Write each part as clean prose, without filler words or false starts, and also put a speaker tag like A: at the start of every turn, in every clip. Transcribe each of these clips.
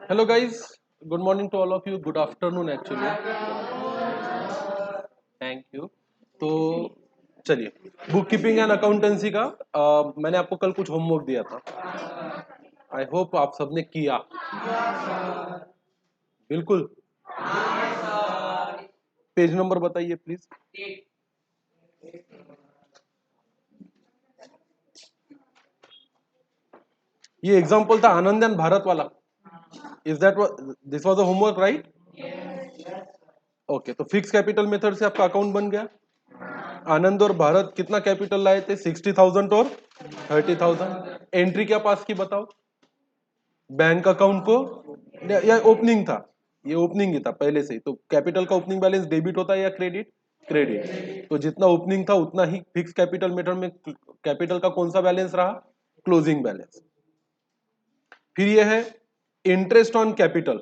A: Hello guys, good morning to all of you. Good afternoon actually. Thank you. तो चलिए, book keeping and accountancy का मैंने आपको कल कुछ होमवर्क दिया था। आई होप आप सबने किया। बिल्कुल। पेज नंबर बताइए प्लीज। ये एग्जांपल था आनंद एंड भारत वाला। Is that this was a homework right? Okay, तो फिक्स कैपिटल मेथड से आपका अकाउंट बन गया। आनंद और भारत कितना कैपिटल लाए थे? 60,000 और 30,000। एंट्री क्या पास की बताओ? बैंक अकाउंट को या ओपनिंग था? ये ओपनिंग ही था पहले से ही। तो कैपिटल का ओपनिंग बैलेंस डेबिट होता है या क्रेडिट? क्रेडिट। तो जितना ओपनिंग था उतना ही फिक्स कैपिटल मेथड में कैपिटल का कौन सा बैलेंस रहा? Closing balance. फिर ये है इंटरेस्ट ऑन कैपिटल,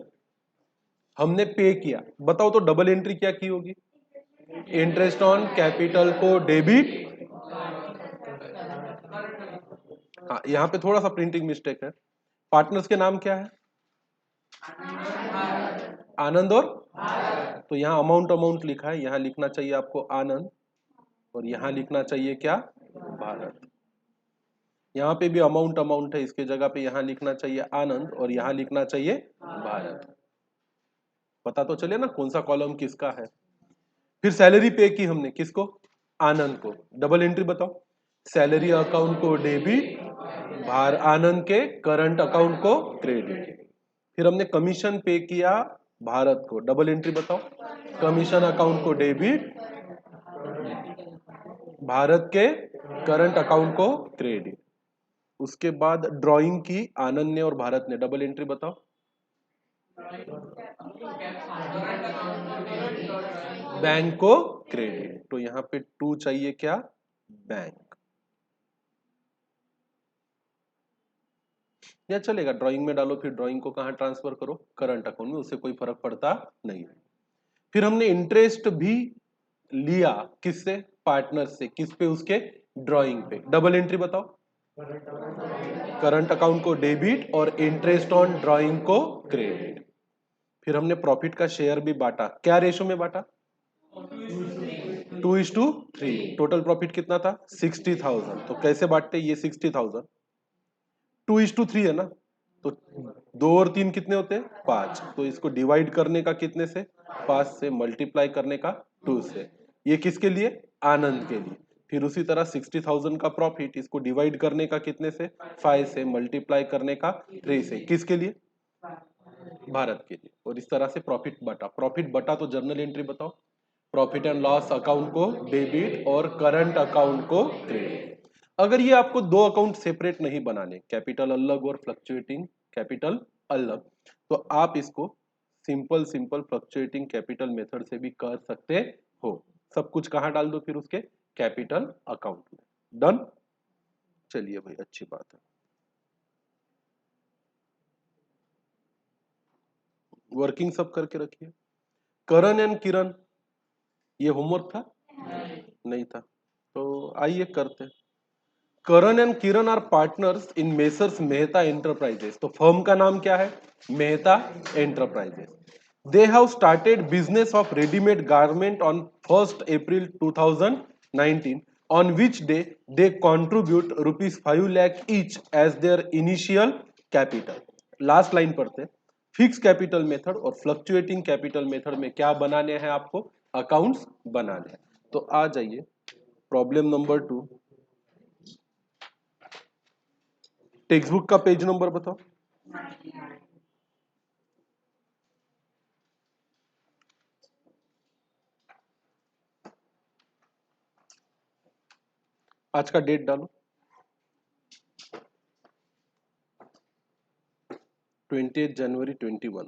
A: हमने पे किया। बताओ तो डबल एंट्री क्या की होगी? इंटरेस्ट ऑन कैपिटल को डेबिट। हाँ, यहाँ पे थोड़ा सा प्रिंटिंग मिस्टेक है। पार्टनर्स के नाम क्या है? आनंद और तो यहाँ अमाउंट अमाउंट लिखा है, यहाँ लिखना चाहिए आपको आनंद और यहाँ लिखना चाहिए क्या? भारत। यहाँ पे भी अमाउंट अमाउंट है, इसके जगह पे यहाँ लिखना चाहिए आनंद और यहाँ लिखना चाहिए भारत। पता तो चले ना कौन सा कॉलम किसका है। फिर सैलरी पे की हमने किसको? आनंद को। डबल एंट्री बताओ। सैलरी अकाउंट को डेबिट, भार आनंद के करंट अकाउंट को क्रेडिट। फिर हमने कमीशन पे किया भारत को। डबल एंट्री बताओ। कमीशन अकाउंट को डेबिट, भारत के करंट अकाउंट को क्रेडिट। उसके बाद ड्राइंग की आनंद ने और भारत ने। डबल एंट्री बताओ। बैंक को क्रेडिट। तो यहाँ पे टू चाहिए क्या? बैंक। या चलेगा ड्राइंग में डालो, फिर ड्राइंग को कहाँ ट्रांसफर करो? करंट अकाउंट में, उससे कोई फर्क पड़ता नहीं है। फिर हमने इंटरेस्ट भी लिया किससे? पार्टनर से। किस पे? उसके ड्राइंग पे। डबल एंट्री बताओ। करंट अकाउंट को डेबिट और इंटरेस्ट ऑन ड्राइंग को क्रेडिट। फिर हमने प्रॉफिट का शेयर भी बांटा। क्या रेशो में बांटा? 2:3। टोटल प्रॉफिट कितना था? 60,000। तो कैसे बांटते? ये 60,000 2:3 है ना, तो 2 और 3 कितने होते हैं? 5। तो इसको डिवाइड करने का कितने से? 5 से। मल्टीप्लाई करने का 2 से। ये किसके लिए? आनंद के लिए। फिर उसी तरह 60,000 का प्रॉफिट, इसको डिवाइड करने का कितने से? 5 से। मल्टीप्लाई करने का 3 से। किसके लिए? भारत के लिए। और इस तरह से प्रॉफिट बटा। प्रॉफिट बटा तो जर्नल एंट्री बताओ। प्रॉफिट एंड लॉस अकाउंट को डेबिट और करंट अकाउंट को क्रेडिट। अगर ये आपको दो अकाउंट सेपरेट नहीं बनाने, कैपिटल अलग और फ्लक्चुएटिंग कैपिटल अलग, तो आप इसको simple simple fluctuating capital method से भी कर सकते हो। सब कुछ कहां डाल दो फिर? उसके कैपिटल अकाउंट में। डन। चलिए भाई, अच्छी बात है। वर्किंग सब करके रखिए। करण एंड किरण, ये होमवर्क था? नहीं था। तो आइए करते हैं। Karan and Kiran are partners in Messrs Mehta Enterprises. तो फर्म का नाम क्या है? Mehta Enterprises. They have started business of readymade garment on 1 April 2019, on which day they contribute rupees 5 lakh each as their initial capital. Last line पढ़ते हैं। फिक्स कैपिटल मेथड और fluctuating capital method में क्या बनाने हैं आपको? अकाउंट्स बनाने हैं। तो आ जाइए प्रॉब्लम नंबर 2। टेक्स्ट बुक का पेज नंबर बताओ। आज का डेट डालो। 28 जनवरी 21।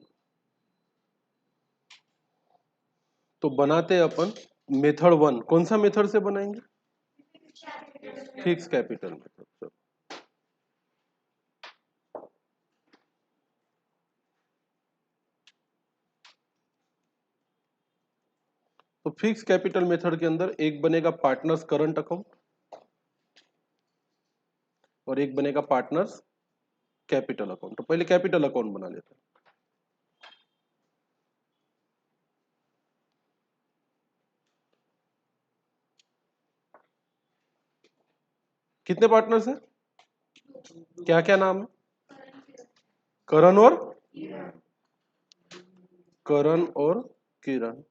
A: तो बनाते हैं अपन मेथड 1। कौन सा मेथड से बनाएंगे? Fix capital method. तो फिक्स कैपिटल मेथड के अंदर एक बनेगा पार्टनर्स करंट अकाउंट और एक बनेगा पार्टनर्स कैपिटल अकाउंट। तो पहले कैपिटल अकाउंट बना लेते हैं। कितने पार्टनर्स है? क्या क्या नाम है? करण और किरण।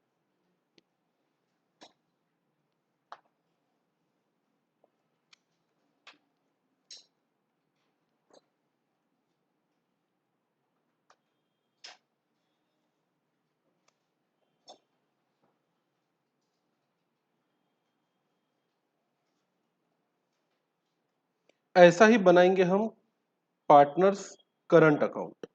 A: ऐसा ही बनाएंगे हम पार्टनर्स करंट अकाउंट।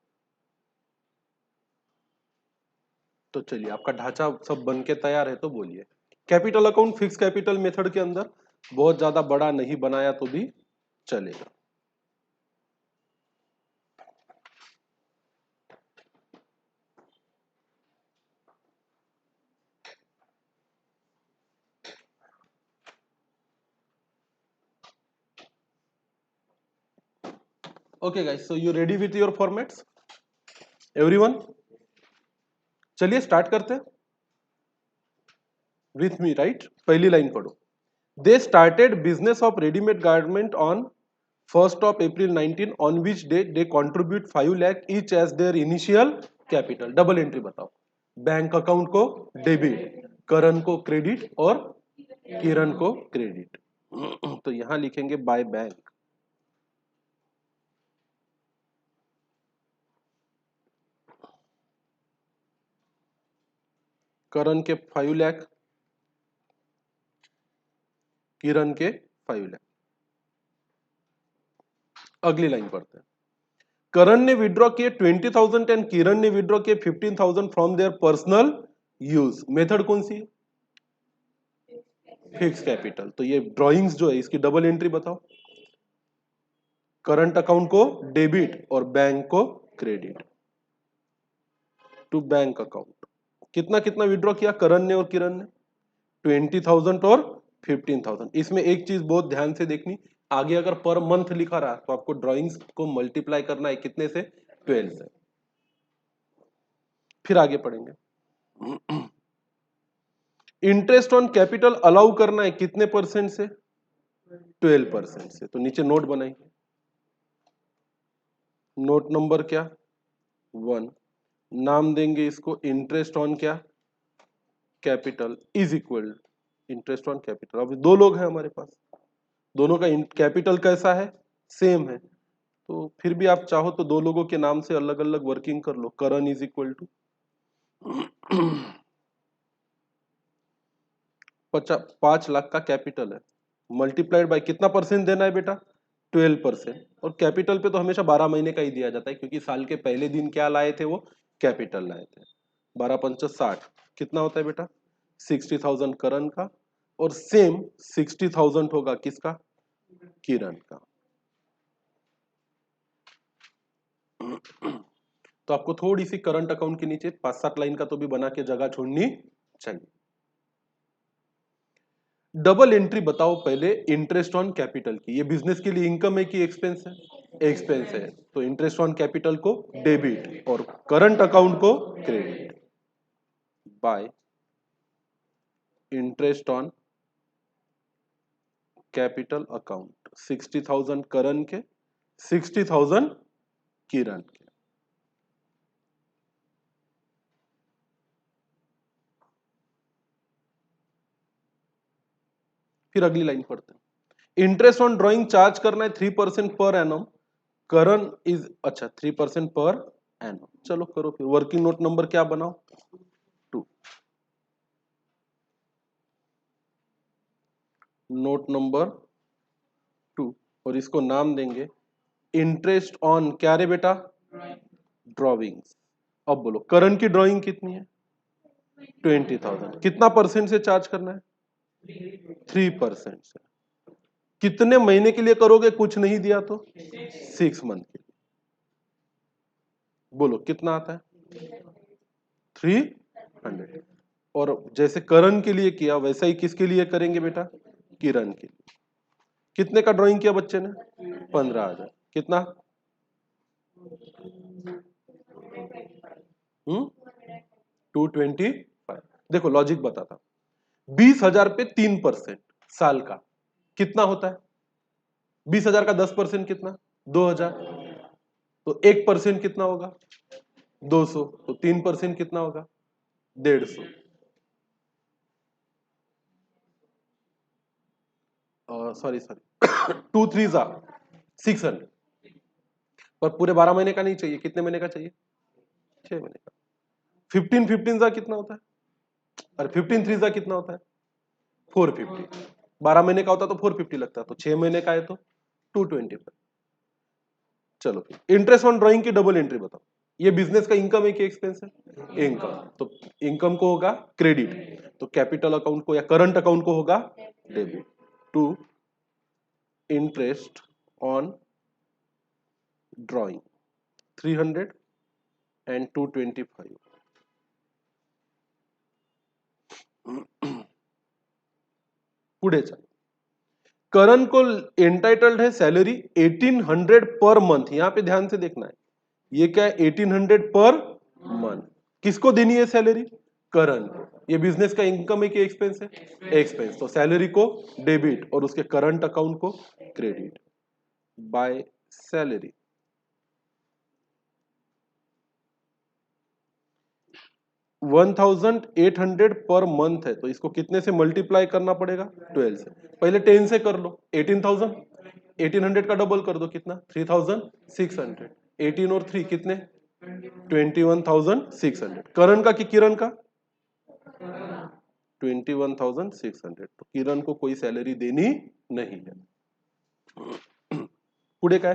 A: तो चलिए, आपका ढांचा सब बन के तैयार है, तो बोलिए। Capital account fix capital method के अंदर बहुत ज्यादा बड़ा नहीं बनाया तो भी चलेगा। Okay guys, so you ready with your formats everyone? चलिए स्टार्ट करते हैं। With me, right? पहली लाइन पढ़ो। They started business of readymade garment on 1st of April 19, on which day they contribute 5 lakh each as their initial capital। Double entry बताओ। Bank account को debit, करण को credit और किरण को credit. तो यहां लिखेंगे बाय बैंक। करण के 5 लाख, किरण के 5 लाख। अगली लाइन पढ़ते हैं। करण ने विड्रॉ किए 20,000 एंड किरण ने विड्रॉ किए 15,000 from their personal use. Method कौन सी है? Fix capital. तो ये ड्रॉइंग्स जो है इसकी डबल एंट्री बताओ। करंट अकाउंट को डेबिट और बैंक को क्रेडिट टू बैंक अकाउंट। कितना कितना विड्रॉ किया करण ने और किरण ने? 20,000 और 15,000। इसमें एक चीज बहुत ध्यान से देखनी, आगे अगर पर मंथ लिखा रहा तो आपको ड्राइंग्स को मल्टीप्लाई करना है कितने से? 12 से। फिर आगे पढ़ेंगे। इंटरेस्ट ऑन कैपिटल अलाउ करना है कितने परसेंट से? 12% से। तो नीचे नोट बनाएंगे। नोट नंबर क्या? 1। नाम देंगे इसको इंटरेस्ट ऑन क्या? Capital is equal interest on capital. अभी दो लोग हैं हमारे पास, दोनों का कैपिटल कैसा है? सेम है। तो फिर भी आप चाहो तो दो लोगों के नाम से अलग अलग वर्किंग कर लो। करण इज इक्वल टू 5 लाख का कैपिटल है, मल्टीप्लाइड बाय कितना परसेंट देना है बेटा? 12%। और कैपिटल पे तो हमेशा 12 महीने का ही दिया जाता है, क्योंकि साल के पहले दिन क्या लाए थे? वो कैपिटल लाए थे। 12 पंच 60, कितना होता है बेटा? 60,000 करण का, और सेम 60,000 होगा किसका? किरण का। तो आपको थोड़ी सी करंट अकाउंट के नीचे 5-7 लाइन का तो भी बना के जगह छोड़नी चाहिए। डबल एंट्री बताओ पहले इंटरेस्ट ऑन कैपिटल की। ये बिजनेस के लिए इनकम है कि एक्सपेंस है? एक्सपेंस है। तो इंटरेस्ट ऑन कैपिटल को डेबिट और करंट अकाउंट को credit by interest on capital account. 60,000 करण के, 60,000 किरण के। फिर अगली लाइन पढ़ते हैं। इंटरेस्ट ऑन ड्रॉइंग चार्ज करना है 3% पर एनम। करण इज, अच्छा 3% पर एनम। चलो करो फिर। वर्किंग नोट नंबर क्या बनाओ? 2। नोट नंबर 2, और इसको नाम देंगे इंटरेस्ट ऑन क्या रे बेटा? ड्रॉइंग्स। अब बोलो करण की ड्राइंग कितनी है? 20,000। कितना परसेंट से चार्ज करना है? 3% से। कितने महीने के लिए करोगे? कुछ नहीं दिया तो 6 मंथ के लिए। बोलो कितना आता है? 300। और जैसे करण के लिए किया वैसा ही किसके लिए करेंगे बेटा? किरण के लिए। कितने का ड्राइंग किया बच्चे ने? 15,000। कितना? 225। देखो लॉजिक बताता। 20,000 पे 3% साल का कितना होता है? 20,000 का 10% कितना? 2,000। तो 1% कितना होगा? 200। तो 3% कितना होगा? 150। Sorry sorry 2 3 600। पर पूरे 12 महीने का नहीं चाहिए, कितने महीने का चाहिए? 6 महीने का। 15 कितना होता है? और 15 कितना होता है? 450। 12 महीने का होता तो 450 लगता, तो 6 महीने का है तो 225। चलो इंटरेस्ट ऑन ड्राइंग की डबल एंट्री बताओ। ये बिजनेस का इनकम है कि एक्सपेंस है? इनकम। तो इनकम को होगा क्रेडिट, तो कैपिटल अकाउंट को या करंट अकाउंट को होगा debit. To interest on drawing 300 and 225। पुढे चल, करण को एंटाइटल्ड है सैलरी 1800 पर मंथ। यहां पे ध्यान से देखना है, ये क्या है? 1800 पर मंथ। किसको देनी है सैलरी? करण को। ये बिजनेस का इनकम है कि एक्सपेंस है? एक्सपेंस। तो सैलरी को डेबिट और उसके करंट अकाउंट को credit by salary. 1800 per month है, तो इसको कितने से मल्टीप्लाई करना पड़ेगा? 12 से। पहले 10 से कर लो, 18,000। 1800 का डबल कर दो, कितना? 3,600। 18 और 3 कितने? 21,600। करण का कि किरण का? 21,600। तो किरण को कोई सैलरी देनी नहीं है। पुढे काय?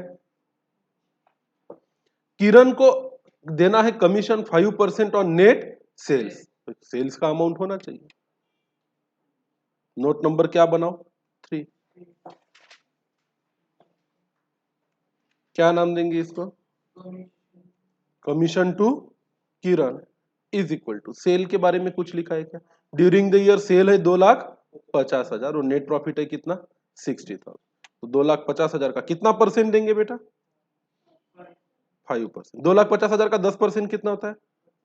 A: किरण को देना है कमीशन 5% ऑन नेट सेल्स। तो सेल्स का अमाउंट होना चाहिए। नोट नंबर क्या बनाओ? 3। क्या नाम देंगे इसको? Commission to Kiran is equal to sale के बारे में कुछ लिखा है क्या? ड्यूरिंग द ईयर सेल है 2,50,000 और नेट प्रॉफिट है कितना? 60,000। तो 2,50,000 का कितना परसेंट देंगे बेटा? 5%। 2,50,000 का 10% कितना होता है?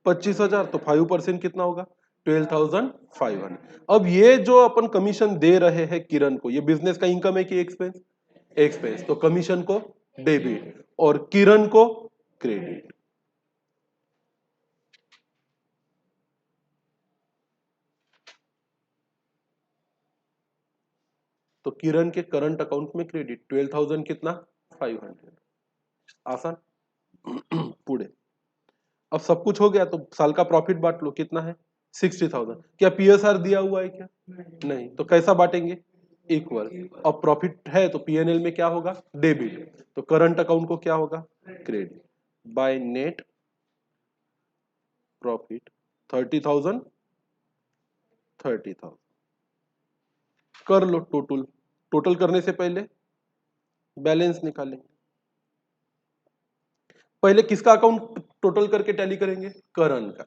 A: 25,000। तो 5% कितना होगा? 12,500। अब ये जो अपन कमीशन दे रहे हैं किरण को, ये बिजनेस का इनकम है कि एक्सपेंस? एक्सपेंस। तो कमीशन को डेबिट और किरण को क्रेडिट। तो किरण के करंट अकाउंट में क्रेडिट 12,000 कितना? 500। आसान। पुढे, अब सब कुछ हो गया तो साल का प्रॉफिट बांट लो, कितना है? 60,000। क्या पीएसआर दिया हुआ है क्या? नहीं। तो कैसा बांटेंगे? इक्वल। अब प्रॉफिट है तो पीएनएल में क्या होगा? डेबिट। तो करंट अकाउंट को क्या होगा? Credit by net profit 30,000। 30,000 कर लो टोटल। टोटल करने से पहले बैलेंस निकालेंगे। पहले किसका अकाउंट टोटल करके टैली करेंगे? करण का।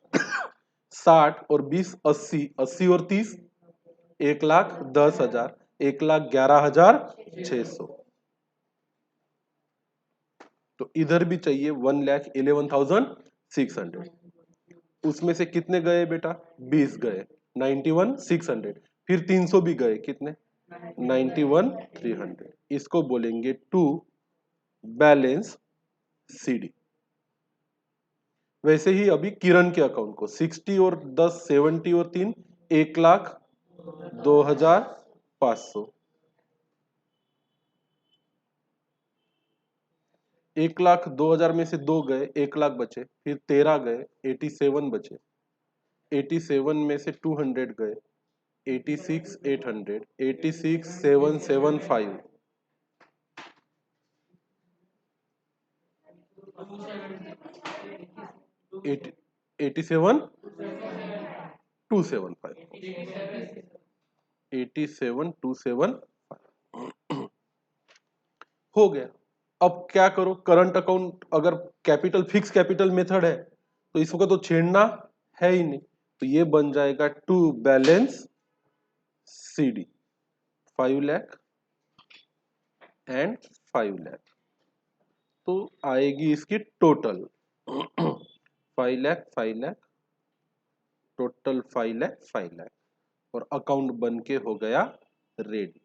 A: 60 और 20 80, 80 और 30 1,10,000, 1,11,600। तो इधर भी चाहिए 1,11,600। उसमें से कितने गए बेटा? 20 गए, 91,600। फिर 300 भी गए, कितने? 91,300। इसको बोलेंगे टू बैलेंस सीडी। वैसे ही अभी किरण के अकाउंट को 60 और 10 70 और 3 1,02,500। 1,02,000 में से 2 गए, 1,00,000 बचे। फिर 13 गए, 87 बचे। 87 में से 200 गए, 86,800। 86,775। 87,275। 87,275 हो गया। अब क्या करो? करंट अकाउंट, अगर कैपिटल फिक्स कैपिटल मेथड है तो इसको तो छेड़ना है ही नहीं, तो ये बन जाएगा to balance CD 5 lakh and 5 lakh. तो आएगी इसकी टोटल 5 लाख 5 लाख, टोटल 5 लाख 5 लाख। और अकाउंट बन के हो गया रेडी।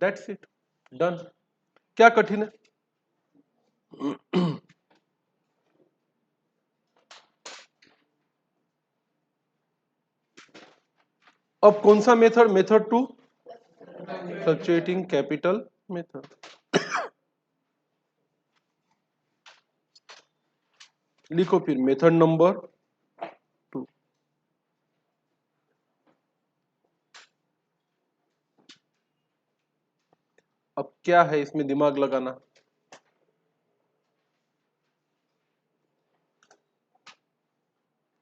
A: That's it, done. क्या कठिन है? अब कौन सा method? Method 2, fluctuating capital method. लिखो फिर मेथड नंबर 2। अब क्या है इसमें दिमाग लगाना?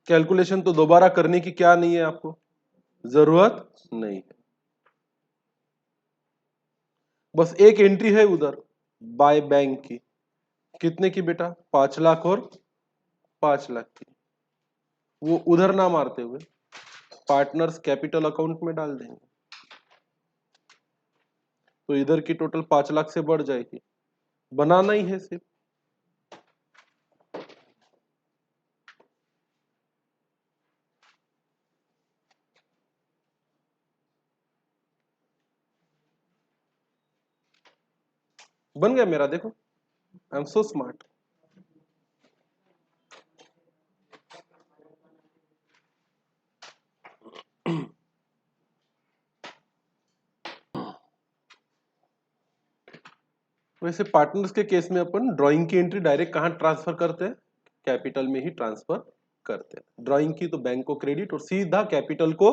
A: कैलकुलेशन तो दोबारा करने की क्या नहीं है आपको, जरूरत नहीं है। बस एक एंट्री है उधर बाय बैंक की, कितने की बेटा? 5 लाख और 5 लाख की। वो उधर ना मारते हुए पार्टनर्स कैपिटल अकाउंट में डाल देंगे, तो इधर की टोटल 5 लाख से बढ़ जाएगी। बनाना ही है सिर्फ। बन गया मेरा, देखो आई एम सो स्मार्ट। वैसे पार्टनर्स के केस में अपन ड्राइंग की एंट्री डायरेक्ट कहां ट्रांसफर करते हैं? कैपिटल में ही ट्रांसफर करते हैं। ड्राइंग की तो बैंक को क्रेडिट और सीधा कैपिटल को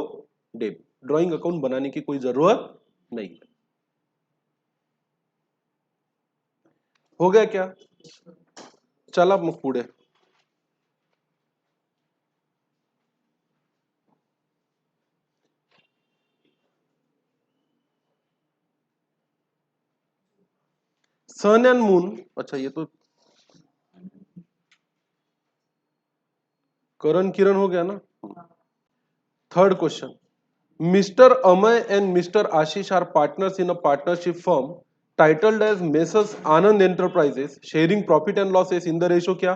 A: डेबिट। ड्राइंग अकाउंट बनाने की कोई जरूरत नहीं है। हो गया क्या? चला मग पुढे। सन एंड मून, अच्छा ये तो करण किरण हो गया ना। Third question, Mr. Amay and Mr. Ashish are partners in a partnership firm titled as Messrs. Anand Enterprises, sharing profit and losses in the ratio क्या?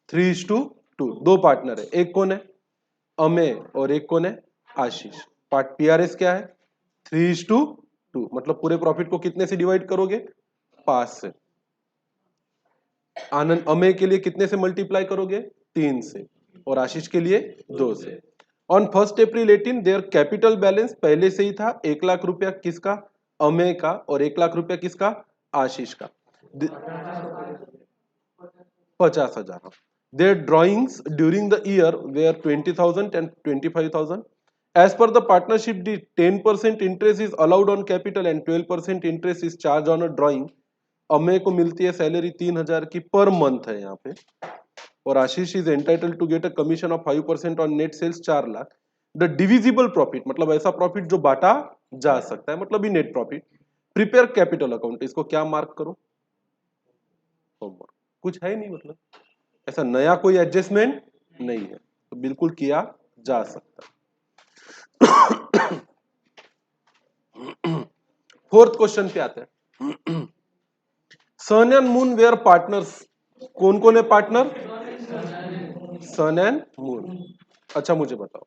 A: 3:2। दो पार्टनर है, एक कौन है? अमेय और एक कौन है? आशीष। पार्ट पीआरएस क्या है? 3:2। मतलब पूरे प्रॉफिट को कितने से डिवाइड करोगे? 5 से। आनंद अमेय के लिए कितने से मल्टीप्लाई करोगे? 3 से। और आशीष के लिए 2 से। On 1 April 18 their capital balance पहले से ही था 1 लाख रुपया, किसका? अमेय का। और 1 लाख रुपया किसका? आशीष का। 50,000। Their drawings during the year were 20,000 and 25,000। As per the partnership deed 10% interest is allowed on capital and 12% interest is charge on a drawing. Amey को मिलती है सैलरी 3,000 की पर मंथ है यहाँ पे, और Ashish is entitle to get a commission of 5% on net sales 4 lakh. The divisible profit मतलब ऐसा प्रॉफिट जो बांटा जा सकता है, मतलब ही net profit. Prepare capital account, इसको क्या मार्क करो? होमवर्क। कुछ है नहीं, मतलब ऐसा नया कोई एडजस्टमेंट नहीं है, तो बिल्कुल किया जा सकता है। फोर्थ क्वेश्चन पे आते हैं। सन एंड मून वेयर पार्टनर्स। कौन कौन है पार्टनर? Sun and moon. अच्छा मुझे बताओ,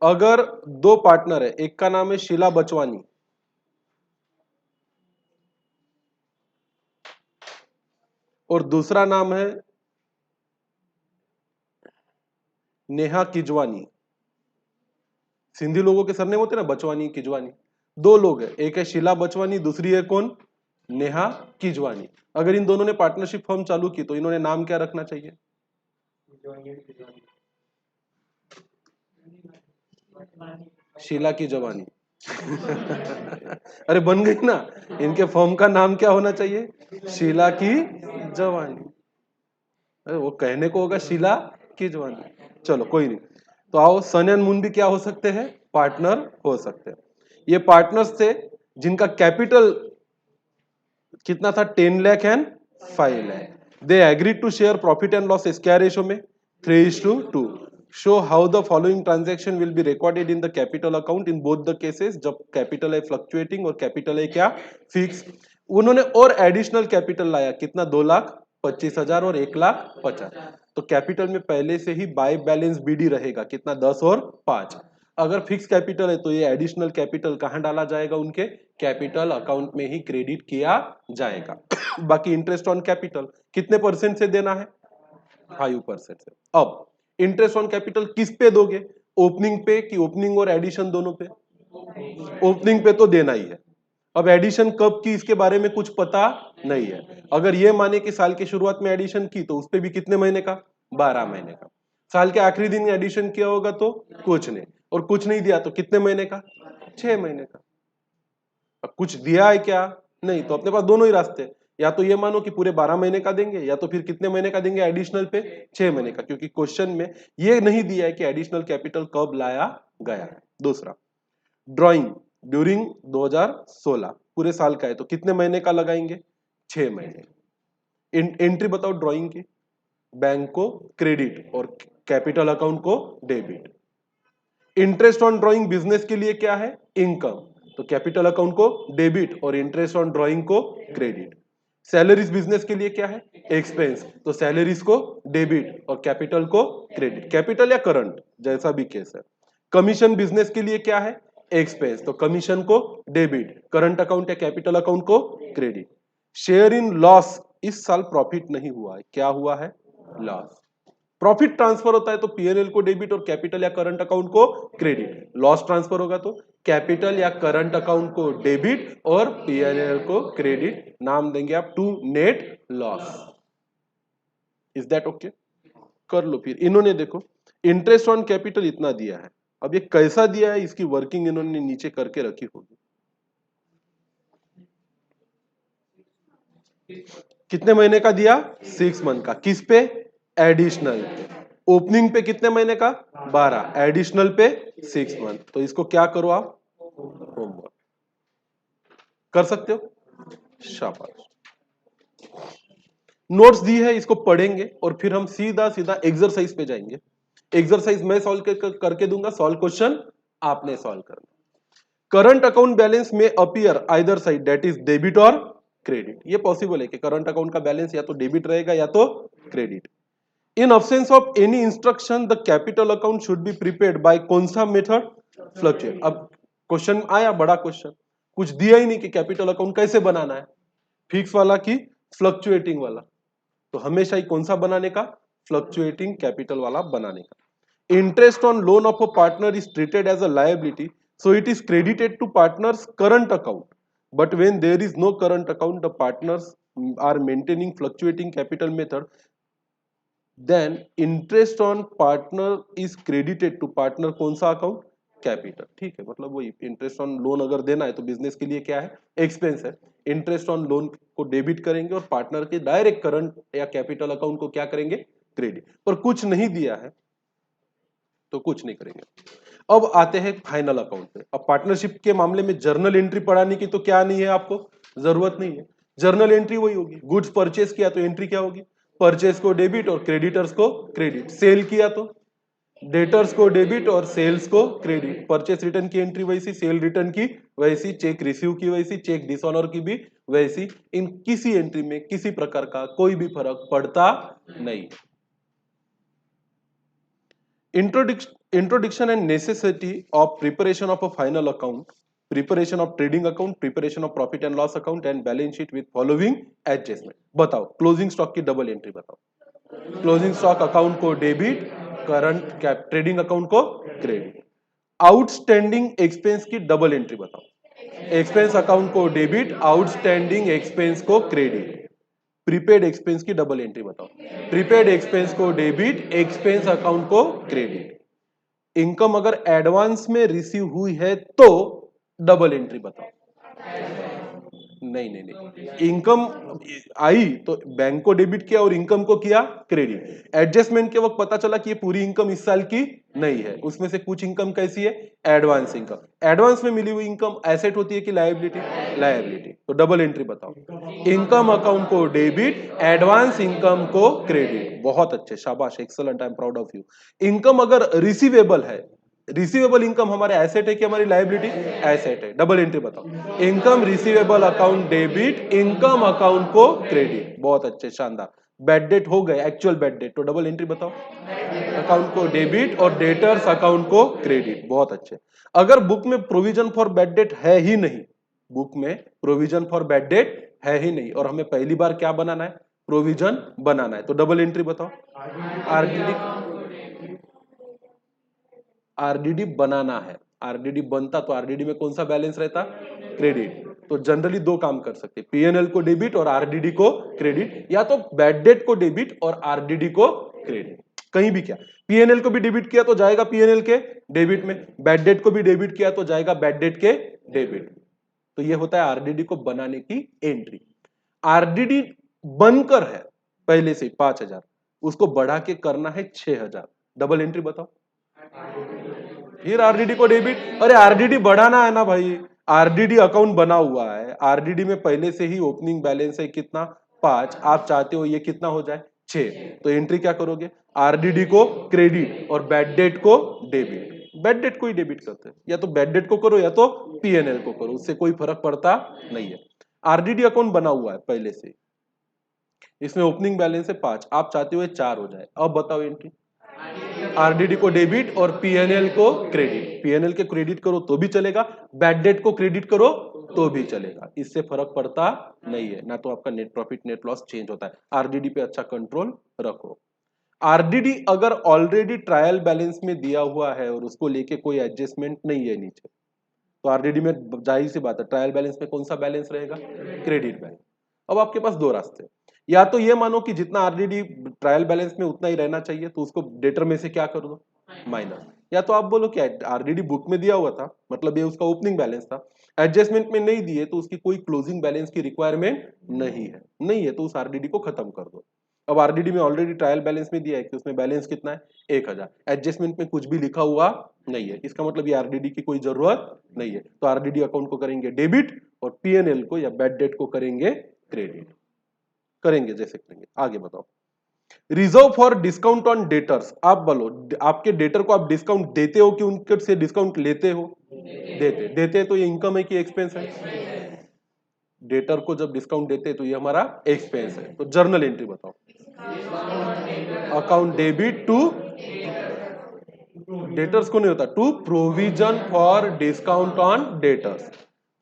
A: अगर दो पार्टनर है, एक का नाम है शीला बचवानी और दूसरा नाम है नेहा किजवानी। सिंधी लोगों के सरनेम होते हैं ना, बचवानी किजवानी। दो लोग हैं, एक है शीला बचवानी, दूसरी है कौन? नेहा किजवानी। अगर इन दोनों ने पार्टनरशिप फर्म चालू की तो इन्होंने नाम क्या रखना चाहिए? शीला की जवानी। अरे बन गई ना, इनके फर्म का नाम क्या होना चाहिए? शीला की जवानी। अरे वो कहने को होगा शीला की जवानी। चलो कोई नहीं। तो आओ, सन एंड मून भी क्या हो सकते हैं? पार्टनर हो सकते हैं। ये पार्टनर्स थे जिनका कैपिटल कितना था? 10 lakh and 5 lakh. They agreed to share profit and losses क्या रेशो में? 3:2। Show how the following transaction will be recorded in the capital account in both the cases, जब कैपिटल है फ्लक्चुएटिंग और कैपिटल है क्या? फिक्स। उन्होंने और एडिशनल कैपिटल लाया, कितना? 2,25,000 और 1,50,000। तो कैपिटल में पहले से ही बाय बैलेंस बीडी रहेगा, कितना? 10 और 5। अगर फिक्स कैपिटल है तो ये एडिशनल कैपिटल कहां डाला जाएगा, उनके कैपिटल अकाउंट में ही क्रेडिट किया जाएगा। बाकी इंटरेस्ट ऑन कैपिटल कितने परसेंट से देना है, 5% से। अब इंटरेस्ट ऑन कैपिटल किस पे दोगे, ओपनिंग पे कि ओपनिंग और एडिशन दोनों पे, ओपनिंग पे तो देना ही है। अब एडिशन कब की इसके बारे में कुछ पता नहीं है। अगर ये माने कि साल की शुरुआत में एडिशन की तो उस पे भी कितने महीने का, 12 महीने का। साल के आखिरी दिन एडिशन किया होगा तो कुछ नहीं, और कुछ नहीं दिया तो कितने महीने का, 6 महीने का। अब कुछ दिया है क्या, नहीं, तो अपने पास दोनों ही रास्ते, या तो ये मानो कि पूरे 12 महीने का देंगे, या तो फिर कितने महीने का देंगे एडिशनल पे, 6 महीने का, क्योंकि क्वेश्चन में ये नहीं दिया है कि एडिशनल कैपिटल कब लाया गया है। दूसरा, ड्राइंग ड्यूरिंग 2016 पूरे साल का है तो कितने महीने का लगाएंगे, 6 महीने। एंट्री बताओ ड्राइंग की, बैंक को क्रेडिट और कैपिटल अकाउंट को debit. Interest on drawing business के लिए क्या है, इनकम, तो कैपिटल अकाउंट को डेबिट और इंटरेस्ट ऑन ड्राइंग को क्रेडिट। सैलरीज बिजनेस के लिए क्या है, एक्सपेंस, तो सैलरीज को डेबिट और कैपिटल को क्रेडिट, कैपिटल या करंट जैसा भी केस है। कमीशन बिजनेस के लिए क्या है, एक्सपेंस, तो कमीशन को डेबिट, करंट अकाउंट या कैपिटल अकाउंट को क्रेडिट। शेयर इन लॉस, इस साल प्रॉफिट नहीं हुआ है, क्या हुआ है, लॉस। प्रॉफिट ट्रांसफर होता है तो पीएनएल को डेबिट और कैपिटल या करंट अकाउंट को क्रेडिट। लॉस ट्रांसफर होगा तो कैपिटल या करंट अकाउंट को डेबिट और पीएनएल को क्रेडिट। नाम देंगे आप to net loss. Is that okay, कर लो। फिर इन्होंने देखो इंटरेस्ट ऑन कैपिटल इतना दिया है, अब ये कैसा दिया है इसकी वर्किंग इन्होंने नीचे करके रखी होगी। कितने महीने का दिया, 6 मंथ का, किस पे, एडिशनल। ओपनिंग पे कितने महीने का, 12, एडिशनल पे 6 मंथ। तो इसको क्या करो आप, होमवर्क कर सकते हो, शाबाश। नोट्स दी है, इसको पढ़ेंगे और फिर हम सीधा सीधा एक्सरसाइज पे जाएंगे। एक्सरसाइज मैं सॉल्व करके दूंगा, सॉल्व क्वेश्चन आपने सॉल्व करना। करंट अकाउंट बैलेंस में appear either side that is debit और क्रेडिट। ये पॉसिबल है कि करंट अकाउंट का बैलेंस या तो डेबिट रहेगा या तो credit. In absence of any instruction the capital account should be prepaid by कौन सा मेथड, फ्लक्चुएट। अब क्वेश्चन आया बड़ा क्वेश्चन, कुछ दिया ही नहीं कि कैपिटल अकाउंट कैसे बनाना है, फिक्स वाला की फ्लक्चुएटिंग वाला, तो हमेशा ही कौन सा बनाने का, फ्लक्चुएटिंग कैपिटल वाला बनाने का। Interest on loan of a partner is treated as a liability, so it is credited to partners current account, but when there is no current account the partners are maintaining fluctuating capital method, then interest on partner is credited to partner कौन सा account, capital. ठीक है, मतलब वही interest on loan अगर देना है तो बिजनेस के लिए क्या है, एक्सपेंस है। इंटरेस्ट ऑन लोन को डेबिट करेंगे और पार्टनर के डायरेक्ट करंट या कैपिटल अकाउंट को क्या करेंगे, क्रेडिट। पर कुछ नहीं दिया है तो कुछ नहीं करेंगे। अब आते हैं फाइनल अकाउंट पे। अब पार्टनरशिप के मामले में जर्नल एंट्री पढ़ाने की तो क्या नहीं है, आपको जरूरत नहीं है। जर्नल एंट्री वही होगी, गुड्स परचेस किया तो एंट्री क्या होगी, परचेस को डेबिट और क्रेडिटर्स को क्रेडिट। सेल किया तो डेटर्स को डेबिट और सेल्स को क्रेडिट। परचेस रिटर्न की एंट्री वैसी, सेल रिटर्न की वैसी, चेक रिसीव की वैसी, चेक डिसऑनर की भी वैसी। इन किसी एंट्री में किसी प्रकार का कोई भी फर्क पड़ता नहीं। Introduction and necessity of preparation of a final account, preparation of trading account, preparation of profit and loss account and balance sheet with following adjustment। बताओ क्लोजिंग स्टॉक की डबल एंट्री बताओ, क्लोजिंग स्टॉक अकाउंट को debit, current cap trading account को credit. Outstanding expense की double entry बताओ, expense account को debit, outstanding expense को credit. Prepaid expense की डबल एंट्री बताओ, प्रीपेड एक्सपेंस को डेबिट, एक्सपेंस अकाउंट को क्रेडिट। इनकम अगर एडवांस में रिसीव हुई है तो डबल एंट्री बताओ। नहीं नहीं नहीं, इनकम आई तो बैंक को डेबिट किया और इनकम को किया क्रेडिट। एडजस्टमेंट के वक्त पता चला कि ये पूरी इनकम इस साल की नहीं है, उसमें से कुछ इनकम कैसी है, एडवांस इनकम। एडवांस में मिली हुई इनकम एसेट होती है कि लायबिलिटी, लायबिलिटी, तो डबल एंट्री बताओ। इनकम अकाउंट को डेबिट, एडवांस इनकम को क्रेडिट। बहुत अच्छे, शाबाश, excellent, I am proud of you. Income अगर रिसीवेबल है, रिसीवेबल इनकम हमारे एसेट है कि हमारी लायबिलिटी, एसेट है, डबल एंट्री बताओ। Income receivable account debit, income account को क्रेडिट। बहुत अच्छे, शानदार। बैड डेट हो गए, एक्चुअल बैड डेट, तो डबल एंट्री बताओ। अकाउंट को डेबिट और डेटर्स अकाउंट को क्रेडिट। बहुत अच्छे। अगर बुक में प्रोविजन फॉर बैड डेट है ही नहीं, बुक में प्रोविजन फॉर बैड डेट है ही नहीं और हमें पहली बार क्या बनाना है, प्रोविजन बनाना है, तो डबल एंट्री बताओ। आरडीडी बनाना है, आरडीडी बनता तो आरडीडी में कौन सा बैलेंस रहता, क्रेडिट। तो जनरली दो काम कर सकते, पीएनएल को डेबिट और आरडीडी को क्रेडिट, या तो बैड डेट को डेबिट और आरडीडी को क्रेडिट, कहीं भी क्या। पीएनएल को भी डेबिट किया तो जाएगा पीएनएल के डेबिट में, बैड डेट को भी डेबिट किया तो जाएगा बैड डेट के डेबिट। तो ये होता है आरडीडी को बनाने की एंट्री। आरडीडी बनकर है पहले से 5,000, उसको बढ़ा के करना है 6,000, डबल एंट्री बताओ। फिर आरडीडी को डेबिट, अरे आरडीडी बढ़ाना है ना भाई, आरडीडी अकाउंट बना हुआ है, आरडीडी में पहले से ही ओपनिंग बैलेंस है कितना, 5, आप चाहते हो ये कितना हो जाए 6, तो एंट्री क्या करोगे, आरडीडी को क्रेडिट और बैड डेट को डेबिट। बैड डेट को ही डेबिट करते हैं, या तो बैड डेट को करो या तो पीएनएल को करो, उससे कोई फर्क पड़ता नहीं है। आरडीडी अकाउंट बना हुआ है पहले से, इसमें ओपनिंग बैलेंस है 5, आप चाहते हो 4 हो जाए, अब बताओ एंट्री। आरडीडी को डेबिट और पीएनएल को क्रेडिट, पीएनएल के क्रेडिट करो तो भी चलेगा, बैड डेट को क्रेडिट करो तो भी चलेगा, इससे फर्क पड़ता नहीं है ना। तो आपका net profit net loss change होता है। आरडीडी पे अच्छा कंट्रोल रखो। आरडीडी अगर ऑलरेडी ट्रायल बैलेंस में दिया हुआ है और उसको लेके कोई एडजस्टमेंट नहीं है नीचे, तो आरडीडी में जाहिर सी बात है ट्रायल बैलेंस में कौन सा बैलेंस रहेगा, क्रेडिट बैलेंस। अब आपके पास दो रास्ते, या तो ये मानो कि जितना आरडीडी ट्रायल बैलेंस में उतना ही रहना चाहिए, तो उसको डेटर में से क्या कर दो, माइनस। या तो आप बोलो क्या आरडीडी बुक में दिया हुआ था, मतलब ये उसका ओपनिंग बैलेंस था, एडजस्टमेंट में नहीं दिए तो उसकी कोई क्लोजिंग बैलेंस की रिक्वायरमेंट नहीं है तो उस आरडीडी को खत्म कर दो। अब आरडीडी में ऑलरेडी ट्रायल बैलेंस में दिया है कि उसमें बैलेंस कितना है 1,000, एडजस्टमेंट में कुछ भी लिखा हुआ नहीं है, इसका मतलब ये आरडीडी की कोई जरूरत नहीं है, तो आरडीडी अकाउंट को करेंगे डेबिट और पीएनएल को या बैड डेट को करेंगे क्रेडिट। करेंगे जैसे करेंगे, आगे बताओ। Reserve for discount on debtors, आप बोलो आपके डेटर को आप डिस्काउंट देते हो कि उनके से डिस्काउंट लेते हो, देते तो ये इनकम है कि एक्सपेंस है, डेटर को जब डिस्काउंट देते हैं तो ये हमारा एक्सपेंस है, तो जर्नल एंट्री बताओ। अकाउंट डेबिट टू, डेटर्स को नहीं होता, to provision for discount on debtors.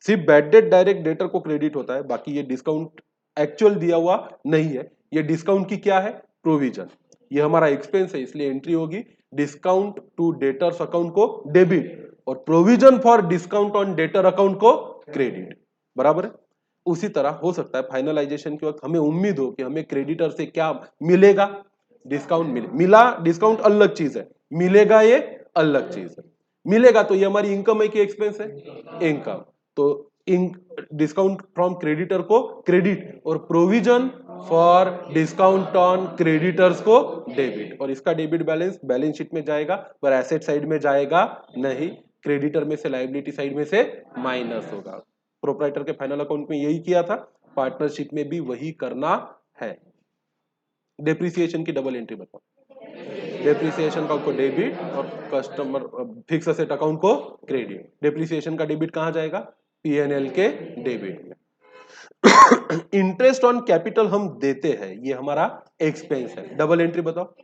A: सिर्फ बैड डेट डायरेक्ट डेटर को क्रेडिट होता है, बाकी ये डिस्काउंट एक्चुअल दिया हुआ नहीं है, ये डिस्काउंट की क्या है, प्रोविजन। ये हमारा एक्सपेंस है, इसलिए एंट्री होगी डिस्काउंट टू डेटर्स अकाउंट को डेबिट और provision for discount on debtor account को क्रेडिट। बराबर है। उसी तरह हो सकता है फाइनलाइजेशन के वक्त हमें उम्मीद हो कि हमें क्रेडिटर से क्या मिलेगा, डिस्काउंट मिला, डिस्काउंट अलग चीज है, मिलेगा ये अलग चीज है। मिलेगा तो ये हमारी इनकम है कि एक्सपेंस है, इनकम। तो डिस्काउंट फ्रॉम क्रेडिटर को क्रेडिट और provision for discount on creditors को डेबिट, और इसका डेबिट बैलेंस बैलेंस शीट में जाएगा पर एसेट साइड में जाएगा नहीं, क्रेडिटर में से लायबिलिटी साइड में से माइनस होगा। प्रोप्राइटर के फाइनल अकाउंट में यही किया था, पार्टनरशिप में भी वही करना है। डेप्रिसिएशन की डबल एंट्री बताओ। डेप्रिसिएशन अकाउंट को डेबिट और कस्टमर फिक्स एसेट अकाउंट को क्रेडिट। डेप्रिसिएशन का डेबिट कहां जाएगा, पीएनएल के डेबिट में। इंटरेस्ट ऑन कैपिटल हम देते हैं, ये हमारा एक्सपेंस है, डबल एंट्री बताओ।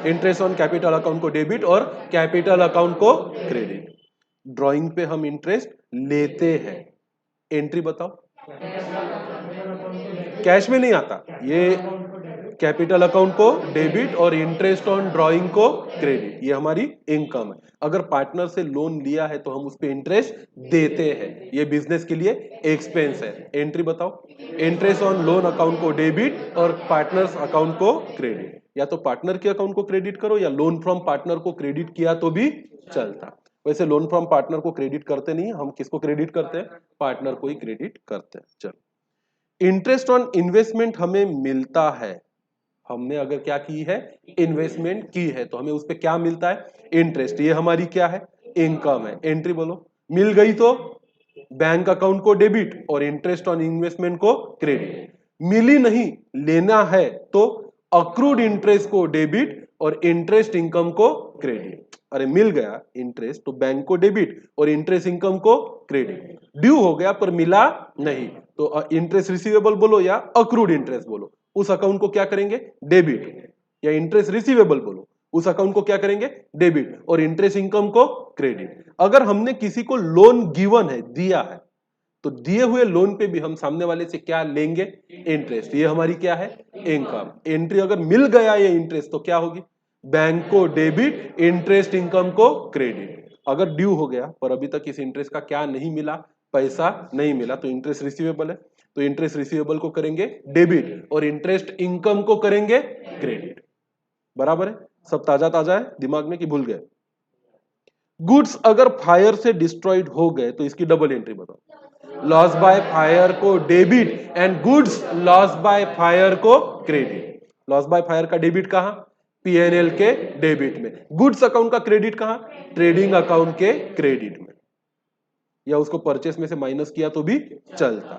A: इंटरेस्ट ऑन कैपिटल अकाउंट को डेबिट और कैपिटल अकाउंट को क्रेडिट। ड्राइंग पे हम इंटरेस्ट लेते हैं, एंट्री बताओ। कैश में नहीं आता, ये कैपिटल अकाउंट को डेबिट और इंटरेस्ट ऑन ड्राइंग को क्रेडिट, ये हमारी इनकम है। अगर पार्टनर से लोन लिया है तो हम उस पे इंटरेस्ट देते हैं, ये बिजनेस के लिए एक्सपेंस है, एंट्री बताओ। इंटरेस्ट ऑन लोन अकाउंट को डेबिट और पार्टनर्स अकाउंट को क्रेडिट, या तो पार्टनर के अकाउंट को क्रेडिट करो या लोन फ्रॉम पार्टनर को क्रेडिट किया तो भी चलता। वैसे लोन फ्रॉम पार्टनर को क्रेडिट करते नहीं, हम किसको क्रेडिट करते हैं, पार्टनर को ही क्रेडिट करते हैं। चलो, इंटरेस्ट ऑन इन्वेस्टमेंट हमें मिलता है, हमने अगर क्या की है, इन्वेस्टमेंट की है, तो हमें उस पर क्या मिलता है, इंटरेस्ट, ये हमारी क्या है, इनकम है, एंट्री बोलो। मिल गई तो बैंक अकाउंट को डेबिट और इंटरेस्ट ऑन इन्वेस्टमेंट को क्रेडिट। मिली नहीं, लेना है, तो अक्रूड इंटरेस्ट को डेबिट और इंटरेस्ट इनकम को क्रेडिट। अरे मिल गया इंटरेस्ट तो बैंक को डेबिट और इंटरेस्ट इनकम को क्रेडिट। ड्यू हो गया पर मिला नहीं तो इंटरेस्ट रिसीवेबल बोलो या अक्रूड इंटरेस्ट बोलो, उस अकाउंट को क्या करेंगे डेबिट, या इंटरेस्ट रिसीवेबल बोलो उस अकाउंट को क्या करेंगे डेबिट और इंटरेस्ट इनकम को क्रेडिट। अगर हमने किसी को लोन गिवन है दिया है तो दिए हुए लोन पे भी हम सामने वाले से क्या लेंगे इंटरेस्ट, ये हमारी क्या है इनकम। एंट्री अगर मिल गया ये इंटरेस्ट तो क्या होगी बैंक को डेबिट इंटरेस्ट इनकम को क्रेडिट। अगर ड्यू हो गया पर अभी तक इस इंटरेस्ट का क्या नहीं मिला पैसा नहीं मिला तो इंटरेस्ट रिसीवेबल है तो इंटरेस्ट रिसीवेबल को करेंगे डेबिट और इंटरेस्ट इनकम को करेंगे क्रेडिट। बराबर है, सब ताजा ताजा है दिमाग में कि भूल गए। गुड्स अगर फायर से डिस्ट्रॉयड हो गए तो इसकी डबल एंट्री बताओ। लॉस बाय फायर को debit and goods loss by fire को क्रेडिट। लॉस बाय फायर का डेबिट कहां पीएनएल के डेबिट में, गुड्स अकाउंट का क्रेडिट कहां ट्रेडिंग अकाउंट के क्रेडिट में, या उसको परचेस में से माइनस किया तो भी चलता।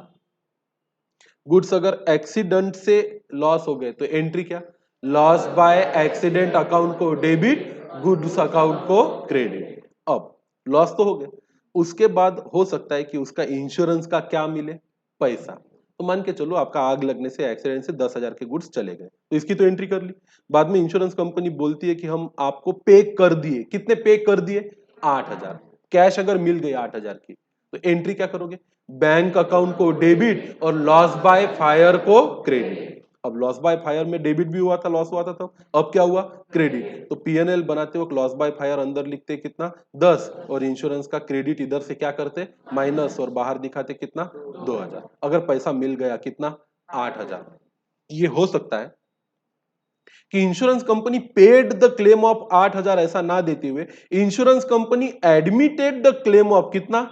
A: गुड्स अगर एक्सीडेंट से लॉस हो गए तो एंट्री क्या लॉस बाय एक्सीडेंट अकाउंट को डेबिट गुड्स अकाउंट को क्रेडिट। अब लॉस तो हो गया उसके बाद हो सकता है कि उसका इंश्योरेंस का क्या मिले पैसा, तो मान के चलो आपका आग लगने से एक्सीडेंट से 10,000 के गुड्स चले गए तो इसकी तो एंट्री कर ली। बाद में इंश्योरेंस कंपनी बोलती है कि हम आपको पे कर दिए, कितने पे कर दिए 8,000, कैश अगर मिल गई 8,000 की तो एंट्री क्या करोगे बैंक अकाउंट को डेबिट और लॉस बाय फायर को क्रेडिट। अब लॉस बाय फायर में डेबिट भी हुआ था लॉस हुआ था तब, अब क्या हुआ क्रेडिट, तो पीएनएल बनाते वक्त लॉस बाय फायर अंदर लिखते कितना 10 और इंश्योरेंस का क्रेडिट इधर से क्या करते माइनस और बाहर दिखाते कितना 2,000। अगर पैसा मिल गया कितना 8,000, ये हो सकता है कि insurance company paid the claim of 8,000 ऐसा ना देते हुए insurance company admitted the claim of कितना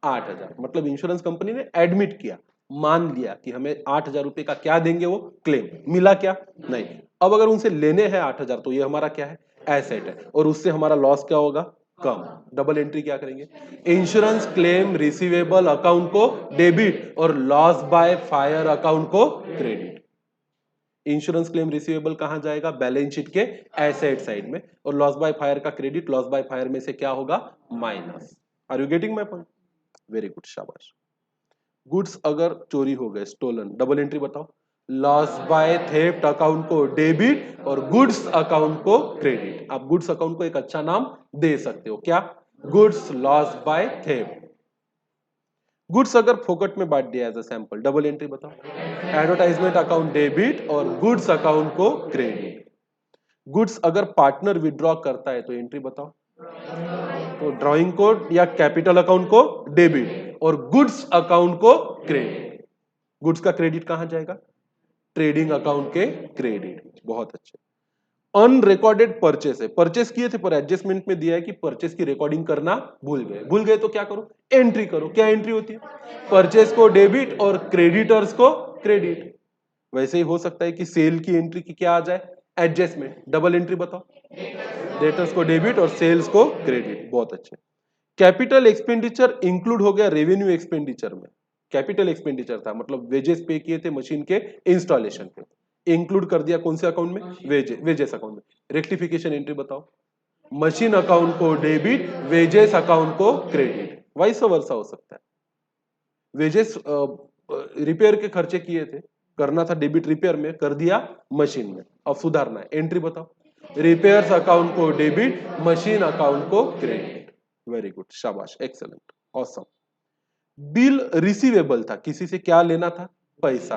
A: 8,000, मतलब इंश्योरेंस कंपनी ने एडमिट किया मान लिया कि हमें 8,000 रुपए का क्या देंगे वो क्लेम, मिला क्या नहीं। अब अगर उनसे लेने हैं 8,000 तो ये हमारा क्या है एसेट है और उससे हमारा लॉस क्या होगा कम। डबल एंट्री क्या करेंगे इंश्योरेंस क्लेम रिसीवेबल अकाउंट को डेबिट और लॉस बाय फायर अकाउंट को क्रेडिट। इंश्योरेंस क्लेम रिसीवेबल कहां जाएगा बैलेंस शीट के एसेट साइड में और लॉस बाय फायर का क्रेडिट लॉस बाय फायर में से क्या होगा minus. Are you getting my point very good शाबाश। गुड्स अगर चोरी हो गए स्टोलन डबल एंट्री बताओ लॉस बाय थेफ्ट अकाउंट को डेबिट और गुड्स अकाउंट को क्रेडिट। आप गुड्स अकाउंट को एक अच्छा नाम दे सकते हो क्या goods loss by theft. Goods अगर फोकट में बांट दिया as a sample double entry बताओ एडवर्टाइजमेंट अकाउंट डेबिट और गुड्स अकाउंट को क्रेडिट। गुड्स अगर पार्टनर विड्रॉ करता है तो एंट्री बताओ, तो ड्राइंग कोड या कैपिटल अकाउंट को डेबिट और गुड्स अकाउंट को क्रेडिट। गुड्स का क्रेडिट कहां जाएगा ट्रेडिंग अकाउंट के क्रेडिट। बहुत अच्छे। अनरिकॉर्डेड परचेस है, परचेस किए थे पर एडजस्टमेंट में दिया है कि परचेस की रिकॉर्डिंग करना भूल गए तो क्या करो एंट्री करो। क्या एंट्री होती है परचेस को डेबिट और क्रेडिटर्स को क्रेडिट। वैसे ही हो सकता है कि सेल की एंट्री की क्या आ जाए एडजस्टमेंट डबल एंट्री बताओ डेटर्स को डेबिट और सेल्स को क्रेडिट। बहुत अच्छे। कैपिटल एक्सपेंडिचर इंक्लूड हो गया रेवेन्यू एक्सपेंडिचर में, कैपिटल एक्सपेंडिचर था मतलब वेजेस पे किए थे मशीन के इंस्टॉलेशन पे, इंक्लूड कर दिया कौन से अकाउंट में वेजेस अकाउंट में। रेक्टिफिकेशन एंट्री बताओ मशीन अकाउंट को डेबिट वेजेस अकाउंट को क्रेडिट। वाइस वर्सा हो सकता है वेजेस रिपेयर के खर्चे किए थे करना था डेबिट रिपेयर में कर दिया मशीन में, अब सुधारना है एंट्री बताओ रिपेयर्स अकाउंट को डेबिट मशीन अकाउंट को क्रेडिट। वेरी गुड शाबाश एक्सेलेंट ऑसम। बिल रिसीवेबल था किसी से क्या लेना था पैसा,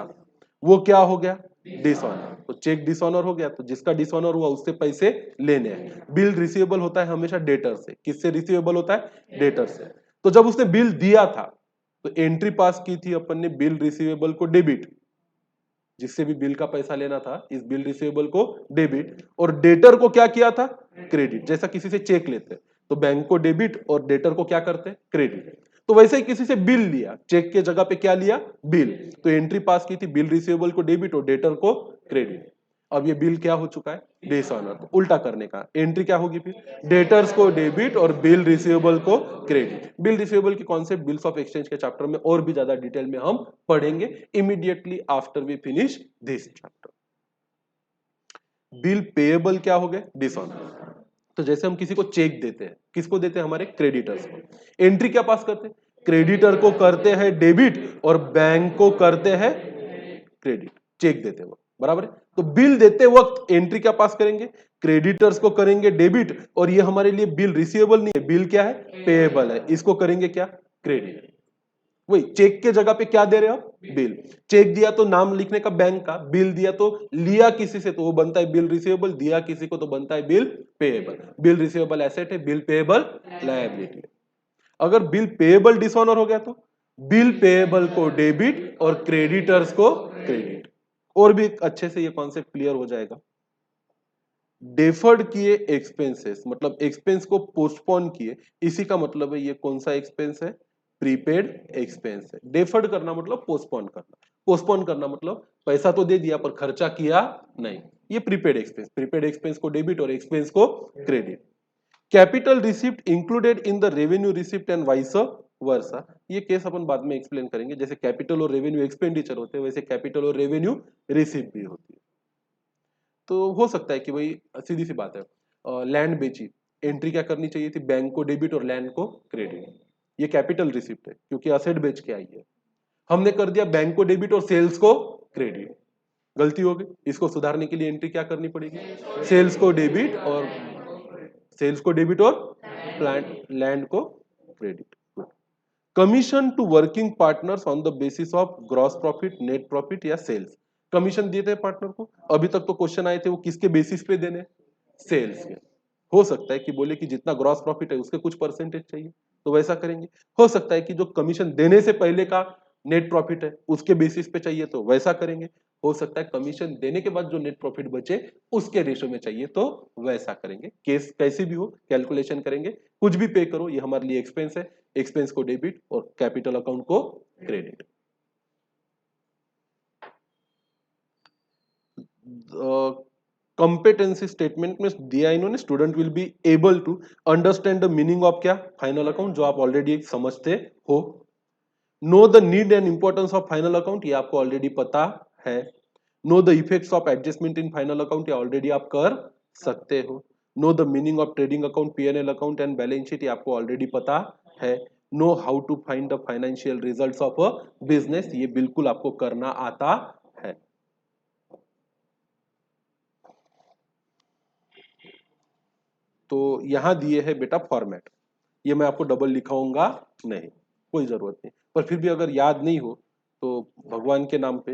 A: वो क्या हो गया डिसऑनर, तो चेक डिसऑनर हो गया तो जिसका डिसऑनर हुआ उससे पैसे लेने हैं। बिल रिसीवेबल होता है हमेशा डेटर से, किससे रिसीवेबल होता है डेटर से। तो जब उसने बिल दिया था तो एंट्री पास की थी अपन ने बिल रिसीवेबल को डेबिट, जिससे भी बिल का पैसा लेना था इस बिल रिसीवेबल को डेबिट और डेटर को क्या किया था क्रेडिट। जैसा किसी से चेक लेते तो बैंक को डेबिट और डेटर को क्या करते क्रेडिट, तो वैसे ही किसी से बिल लिया चेक के जगह पे क्या लिया बिल, तो एंट्री पास की थी बिल रिसीवेबल को डेबिट और डेटर को क्रेडिट। अब ये बिल क्या हो चुका है डिसऑनर, तो उल्टा करने का एंट्री क्या होगी फिर डेटर्स को डेबिट और बिल रिसीवेबल को क्रेडिट। बिल रिसीवेबल की कॉन्सेप्ट बिल्स ऑफ एक्सचेंज के चैप्टर में और भी ज्यादा डिटेल में हम पढ़ेंगे immediately after we finish this chapter. Bill payable क्या हो गए डिसऑनर, तो जैसे हम किसी को चेक देते हैं, किसको देते हैं? हमारे क्रेडिटर्स को। एंट्री क्या पास करते हैं? क्रेडिटर को करते हैं डेबिट और बैंक को करते हैं क्रेडिट, चेक देते वक्त, बराबर है। तो बिल देते वक्त एंट्री क्या पास करेंगे? क्रेडिटर्स को करेंगे डेबिट, और ये हमारे लिए बिल रिसीवेबल नहीं है, बिल क्या है? पेएबल है, इसको करेंगे क्या? क्रेडिट। वही चेक के जगह पे क्या दे रहे हो? बिल। चेक दिया तो नाम लिखने का बैंक का, बिल दिया तो लिया किसी से तो वो बनता है बिल रिसीवेबल, दिया किसी को तो बनता है bill payable. Bill receivable asset है, बिल पेएबल लायबिलिटी। अगर बिल पेएबल डिसऑनर हो गया तो बिल पेएबल को डेबिट और क्रेडिटर्स को क्रेडिट। और भी अच्छे से ये कॉन्सेप्ट क्लियर हो जाएगा। डेफर्ड किए एक्सपेंसेस, मतलब एक्सपेंस को पोस्टपोन किए, इसी का मतलब है ये कौन सा एक्सपेंस है? प्रीपेड एक्सपेंस है। डेफर्ड करना मतलब पोस्टपोन करना, पोस्टपोन करना मतलब पैसा तो दे दिया पर खर्चा किया नहीं, ये प्रीपेड एक्सपेंस। प्रीपेड एक्सपेंस को डेबिट और एक्सपेंस को credit. Capital receipt included in the revenue receipt and vice versa, ये केस अपन बाद में एक्सप्लेन करेंगे। जैसे कैपिटल और रेवेन्यू एक्सपेंडिचर होते हैं, वैसे कैपिटल और रेवेन्यू रिसिप्ट भी होती है। तो हो सकता है कि भाई सीधी सी बात है, लैंड बेची, एंट्री क्या करनी चाहिए थी? बैंक को डेबिट और लैंड को क्रेडिट। ये कैपिटल रिसिप्ट है क्योंकि असेट बेच के आई है, हमने कर दिया बैंक को डेबिट और सेल्स को क्रेडिट, गलती हो गई। इसको सुधारने के लिए एंट्री क्या करनी पड़ेगी? सेल्स को डेबिट और प्लांट लैंड को credit. Commission to working partners on the basis of gross profit, net profit या सेल्स। कमीशन देते हैं पार्टनर को। अभी तक तो क्वेश्चन आए थे वो किसके बेसिस पे देने? सेल्स के। हो सकता है कि बोले कि जितना ग्रॉस प्रॉफिट है उसके कुछ परसेंटेज चाहिए तो वैसा करेंगे। हो सकता है कि जो कमीशन देने से पहले का नेट प्रॉफिट है उसके बेसिस पे चाहिए तो वैसा करेंगे। हो सकता है कमीशन देने के बाद जो नेट प्रॉफिट बचे उसके रेशो में चाहिए तो वैसा करेंगे। केस कैसे भी हो कैलकुलेशन करेंगे। कुछ भी पे करो, ये हमारे लिए एक्सपेंस है, एक्सपेंस को डेबिट और कैपिटल अकाउंट को क्रेडिट। कंपेटेंसी स्टेटमेंट में दिया इन्होंने, student will be able to understand the meaning of क्या? फाइनल अकाउंट, जो आप ऑलरेडी समझते हो। Know the need and importance of final account, ये आपको ऑलरेडी पता है। Know the effects of adjustment in final account, ये ऑलरेडी आप कर सकते हो। Know the meaning of trading account, PNL account and balance sheet, ये आपको ऑलरेडी पता है। Know how to find the financial results of a business, ये बिल्कुल आपको करना आता है। तो यहां दिए है बेटा फॉर्मेट, ये मैं आपको डबल लिखाऊंगा नहीं, कोई जरूरत नहीं, पर फिर भी अगर याद नहीं हो तो भगवान के नाम पे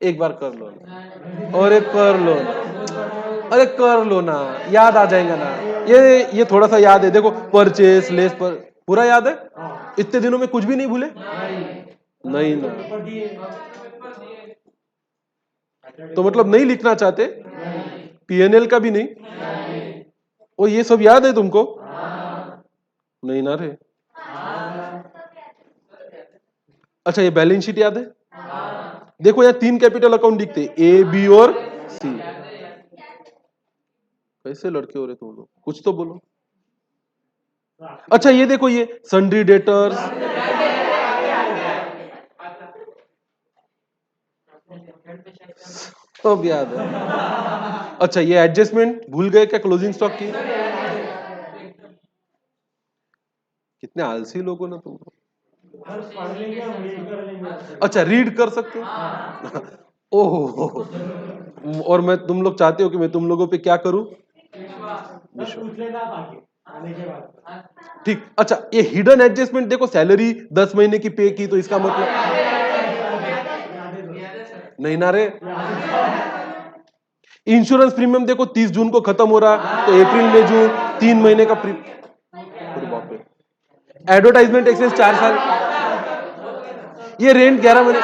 A: एक बार कर लो ना, और एक कर लो ना, अरे कर लो ना, याद आ जाएगा ना। ये थोड़ा सा याद है, देखो परचेस लेस पर पूरा याद है। इतने दिनों में कुछ भी नहीं भूले? नहीं ना, तो मतलब नहीं लिखना चाहते? पीएनएल का भी नहीं? ओ ये सब याद है तुमको? नहीं ना रे। अच्छा ये बैलेंस शीट याद है? देखो यहाँ 3 कैपिटल अकाउंट दिखते, ए बी और सी। कैसे लड़के हो रहे तुम लोग, कुछ तो बोलो। अच्छा ये देखो, ये सन्ड्री डेटर्स, सब याद है। अच्छा ये एडजस्टमेंट भूल गए क्या? क्लोजिंग स्टॉक की। कितने आलसी लोग हो ना तुम लोग। अच्छा रीड कर सकते हो। ओहो, और मैं, तुम लोग चाहते हो कि मैं तुम लोगों पे क्या करूं? ठीक। अच्छा ये हिडन एडजस्टमेंट देखो, सैलरी 10 महीने की पे की तो इसका मतलब नहीं ना रे। इंश्योरेंस प्रीमियम देखो 30 जून को खत्म हो रहा तो अप्रैल में जून 3 महीने का बाप रे। एडवर्टाइजमेंट एक्सपेंस 4 साल, ये रेंट 11 महीने।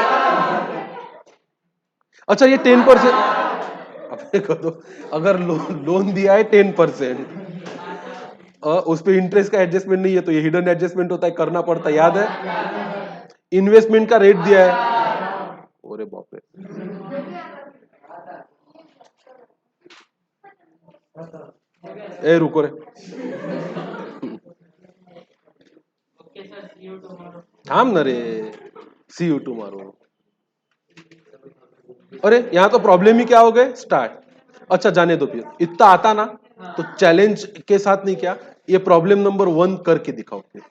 A: अच्छा ये 10%, अब देखो तो अगर लोन दिया है 10%, उस पर इंटरेस्ट का एडजस्टमेंट नहीं है तो ये हिडन एडजस्टमेंट होता है, करना पड़ता है, याद है। इन्वेस्टमेंट का रेट दिया है, अरे बाप रे। ए रुको रे, थाम ना रे, सी यू टुमारो। अरे यहाँ तो प्रॉब्लम ही क्या हो गए? स्टार्ट। अच्छा जाने दो, फिर इतना आता ना तो चैलेंज के साथ नहीं, क्या ये प्रॉब्लम नंबर 1 करके दिखाओ फिर।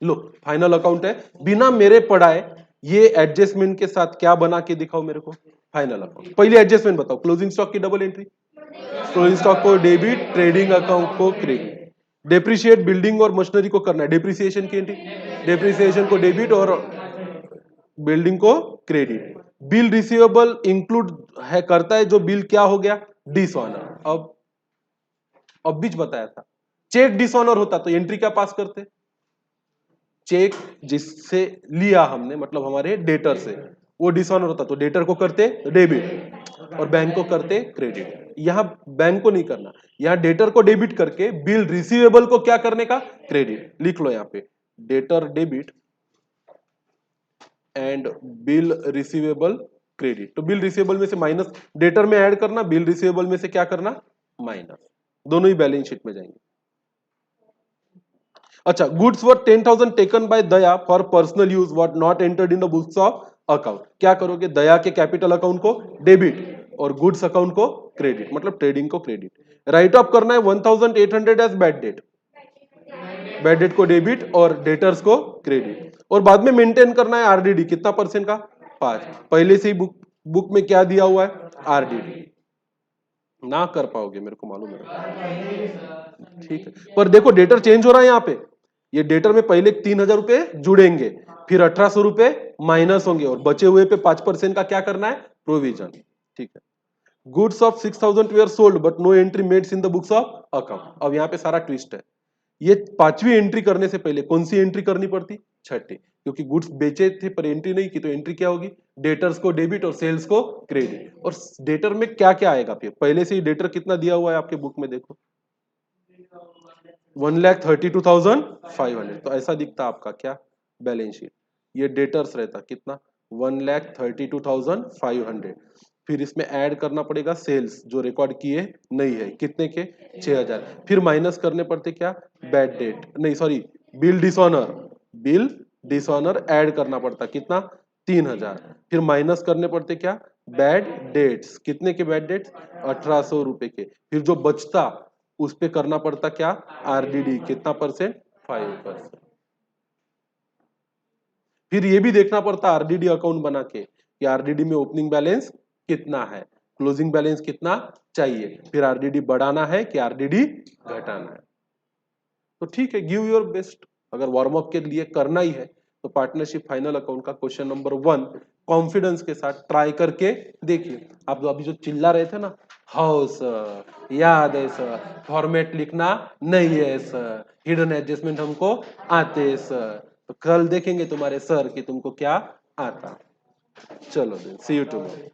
A: लो फाइनल अकाउंट है, बिना मेरे पढ़ाए ये एडजस्टमेंट के साथ क्या बना के दिखाओ मेरे को, फाइनल अकाउंट। पहले एडजस्टमेंट बताओ, क्लोजिंग स्टॉक की डबल एंट्री, क्लोजिंग स्टॉक को डेबिट, ट्रेडिंग अकाउंट को क्रेडिट। डेप्रिशिएट बिल्डिंग और मशीनरी को करना है, डेप्रिसिएशन की एंट्री, डेप्रिसिएशन को डेबिट और बिल्डिंग को क्रेडिट। बिल रिसीवेबल इंक्लूड है करता है जो बिल क्या हो गया, डिसऑनर। अब बीच बताया था, चेक डिसऑनर होता तो एंट्री क्या पास करते, चेक जिससे लिया हमने मतलब हमारे डेटर से, वो डिसऑनर होता तो डेटर को करते डेबिट और बैंक को करते क्रेडिट। यहां बैंक को नहीं करना, यहां डेटर को डेबिट करके बिल रिसीवेबल को क्या करने का, क्रेडिट। लिख लो यहां पे debtor debit and bill receivable credit. तो बिल रिसीवेबल में से माइनस डेटर में ऐड करना, बिल रिसीवेबल में से क्या करना, माइनस, दोनों ही बैलेंस शीट में जाएंगे। अच्छा, goods worth 10,000 taken by Daya for personal use what not entered in the books of account. क्या करोगे, दया के कैपिटल अकाउंट को डेबिट और गुड्स अकाउंट को क्रेडिट, मतलब ट्रेडिंग को क्रेडिट। राइट ऑफ करना है 1,800 as bad debt, bad debt को डेबिट और डेटर्स को क्रेडिट। और बाद में मेंटेन करना है आरडीडी, कितना परसेंट का, 5। पहले से ही बुक में क्या दिया हुआ है, आरडीडी। ना कर पाओगे मेरे को मालूम है, ठीक है। पर देखो डेटर चेंज हो रहा है यहाँ पे, ये डेटर में पहले 3,000 रुपए जुड़ेंगे, फिर 1,800 रुपए माइनस होंगे और बचे हुए पे 5% का क्या करना है, प्रोविजन, ठीक है। Goods of 6,000 were sold but no entry made in the books of account. अब यहाँ पे सारा ट्विस्ट है, ये 5वीं एंट्री करने से पहले कौन सी एंट्री करनी पड़ती, 6ठी, क्योंकि गुड्स बेचे थे पर एंट्री नहीं की तो एंट्री क्या होगी, डेटर्स को डेबिट और सेल्स को क्रेडिट। और डेटर में क्या क्या आएगा, फिर पहले से ही डेटर कितना दिया हुआ है आपके बुक में, देखो 1,32,500। तो ऐसा दिखता आपका क्या, बैलेंस शीट। ये डेटर्स रहता कितना, 1,32,500। फिर इसमें ऐड करना पड़ेगा सेल्स जो रिकॉर्ड किए नहीं है, कितने के, 6,000। फिर माइनस करने पड़ते क्या, बैड डेट नहीं sorry, bill dishonour, bill dishonour add करना पड़ता कितना, 3,000। फिर माइनस करने पड़ते क्या, बैड डेट्स, कितने के बैड डेट्स, 1,800 रुपए के। फिर जो बचता उस पे करना पड़ता क्या, आरडीडी, कितना परसेंट, 5%। फिर ये भी देखना पड़ता आरडीडी अकाउंट बना के कि आरडीडी में ओपनिंग बैलेंस कितना है, क्लोजिंग बैलेंस कितना चाहिए, फिर आरडीडी बढ़ाना है कि आरडीडी घटाना है। तो ठीक है, गिव योर बेस्ट। अगर वार्म अप के लिए करना ही है तो पार्टनरशिप फाइनल अकाउंट का क्वेश्चन नंबर 1 कॉन्फिडेंस के साथ ट्राई करके देखिए। आप अभी जो चिल्ला रहे थे ना, हाँ सर याद है सर, फॉर्मेट लिखना नहीं है सर, हिडन एडजस्टमेंट हमको आते हैं सर, तो कल देखेंगे तुम्हारे सर कि तुमको क्या आता। चलो सी यू टुमारो।